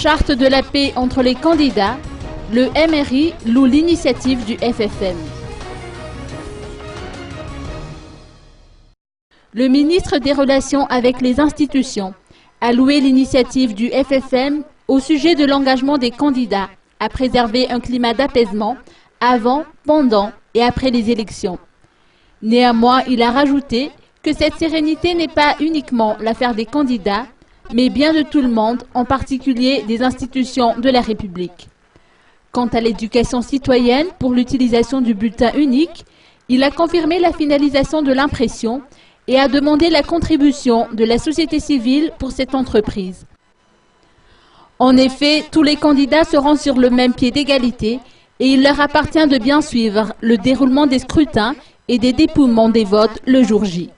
Charte de la paix entre les candidats, le MRI loue l'initiative du FFM. Le ministre des Relations avec les institutions a loué l'initiative du FFM au sujet de l'engagement des candidats à préserver un climat d'apaisement avant, pendant et après les élections. Néanmoins, il a rajouté que cette sérénité n'est pas uniquement l'affaire des candidats, mais bien de tout le monde, en particulier des institutions de la République. Quant à l'éducation citoyenne pour l'utilisation du bulletin unique, il a confirmé la finalisation de l'impression et a demandé la contribution de la société civile pour cette entreprise. En effet, tous les candidats seront sur le même pied d'égalité et il leur appartient de bien suivre le déroulement des scrutins et des dépouillements des votes le jour J.